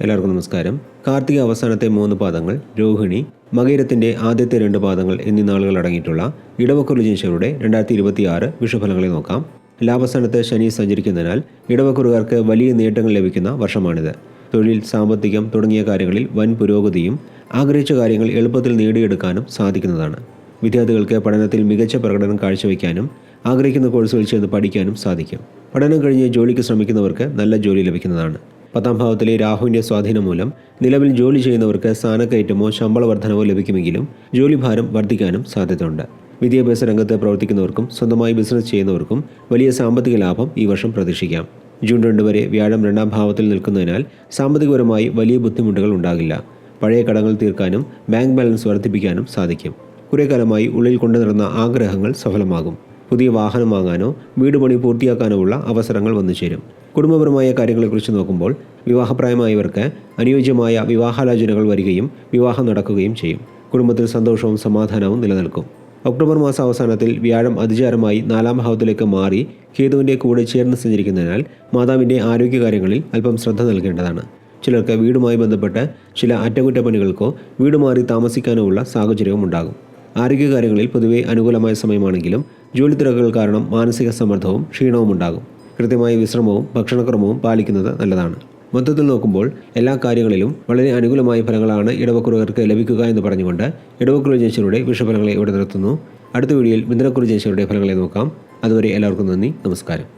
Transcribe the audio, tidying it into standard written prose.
എല്ലാവർക്കും നമസ്കാരം. കാർത്തിക അവസാനത്തെ 3 പാദങ്ങൾ, രോഹിണി, മകയിരത്തിൻ്റെ ആദ്യത്തെ 2 പാദങ്ങൾ എന്നീ നാളുകൾ അടങ്ങിയിട്ടുള്ള ഇടവക്കൂറിൽ ജനിച്ചവരുടെ 2026 വിഷുഫലങ്ങളെ നോക്കാം. ലാഭസ്ഥാനത്ത് ശനി സഞ്ചരിക്കുന്നതിനാൽ ഇടവക്കൂറുകാർക്ക് വലിയ നേട്ടങ്ങൾ ലഭിക്കുന്ന വർഷമാണിത്. തൊഴിൽ, സാമ്പത്തികം തുടങ്ങിയ കാര്യങ്ങളിൽ വൻ പുരോഗതിയും ആഗ്രഹിച്ച കാര്യങ്ങൾ എളുപ്പത്തിൽ നേടിയെടുക്കാനും സാധിക്കുന്നതാണ്. വിദ്യാർത്ഥികൾക്ക് പഠനത്തിൽ മികച്ച പ്രകടനം കാഴ്ചവെക്കാനും ആഗ്രഹിക്കുന്ന കോഴ്സുകൾ ചേർന്ന് പഠിക്കാനും സാധിക്കും. പഠനം കഴിഞ്ഞ് ജോലിക്ക് ശ്രമിക്കുന്നവർക്ക് നല്ല ജോലി ലഭിക്കുന്നതാണ്. 10ാം ഭാവത്തിലെ രാഹുവിൻ്റെ സ്വാധീനം മൂലം നിലവിൽ ജോലി ചെയ്യുന്നവർക്ക് സ്ഥാനക്കയറ്റമോ ശമ്പള വർധനവോ ലഭിക്കുമെങ്കിലും ജോലിഭാരം വർദ്ധിക്കാനും സാധ്യതയുണ്ട്. വിദ്യാഭ്യാസ രംഗത്ത് പ്രവർത്തിക്കുന്നവർക്കും സ്വന്തമായി ബിസിനസ് ചെയ്യുന്നവർക്കും വലിയ സാമ്പത്തിക ലാഭം ഈ വർഷം പ്രതീക്ഷിക്കാം. ജൂൺ 2 വരെ വ്യാഴം 2ാം ഭാവത്തിൽ നിൽക്കുന്നതിനാൽ സാമ്പത്തികപരമായി വലിയ ബുദ്ധിമുട്ടുകൾ ഉണ്ടാകില്ല. പഴയ കടങ്ങൾ തീർക്കാനും ബാങ്ക് ബാലൻസ് വർദ്ധിപ്പിക്കാനും സാധിക്കും. കുറേ കാലമായി ഉള്ളിൽ കൊണ്ടു നടന്ന ആഗ്രഹങ്ങൾ സഫലമാകും. പുതിയ വാഹനം വാങ്ങാനോ വീട് പണി പൂർത്തിയാക്കാനോ ഉള്ള അവസരങ്ങൾ വന്നു ചേരും. കുടുംബപരമായ കാര്യങ്ങളെക്കുറിച്ച് നോക്കുമ്പോൾ വിവാഹപ്രായമായവർക്ക് അനുയോജ്യമായ വിവാഹാലോചനകൾ വരികയും വിവാഹം നടക്കുകയും ചെയ്യും. കുടുംബത്തിൽ സന്തോഷവും സമാധാനവും നിലനിൽക്കും. ഒക്ടോബർ മാസം അവസാനത്തിൽ വ്യാഴം അതിചാരമായി 4ാം ഭാവത്തിലേക്ക് മാറി കേതുവിൻ്റെ കൂടെ ചേർന്ന് സഞ്ചരിക്കുന്നതിനാൽ മാതാവിൻ്റെ ആരോഗ്യകാര്യങ്ങളിൽ അല്പം ശ്രദ്ധ നൽകേണ്ടതാണ്. ചിലർക്ക് വീടുമായി ബന്ധപ്പെട്ട് ചില അറ്റകുറ്റപ്പണികൾക്കോ വീട് മാറി താമസിക്കാനോ ഉള്ള സാഹചര്യവും ഉണ്ടാകും. ആരോഗ്യകാര്യങ്ങളിൽ പൊതുവെ അനുകൂലമായ സമയമാണെങ്കിലും ജോലി തിരക്കുകൾ കാരണം മാനസിക സമ്മർദ്ദവും ക്ഷീണവും ഉണ്ടാകും. കൃത്യമായ വിശ്രമവും ഭക്ഷണക്രമവും പാലിക്കുന്നത് നല്ലതാണ്. മൊത്തത്തിൽ നോക്കുമ്പോൾ എല്ലാ കാര്യങ്ങളിലും വളരെ അനുകൂലമായ ഫലങ്ങളാണ് ഇടവക്കൂറുകാർക്ക് ലഭിക്കുക എന്ന് പറഞ്ഞുകൊണ്ട് ഇടവക്കൂറ് ജനിച്ചവരുടെ വിഷുഫലങ്ങളെ ഇവിടെ നിർത്തുന്നു. അടുത്ത വീഡിയോയിൽ മിഥുനക്കൂറ് ജനിച്ചവരുടെ ഫലങ്ങളെ നോക്കാം. അതുവരെ എല്ലാവർക്കും നന്ദി, നമസ്കാരം.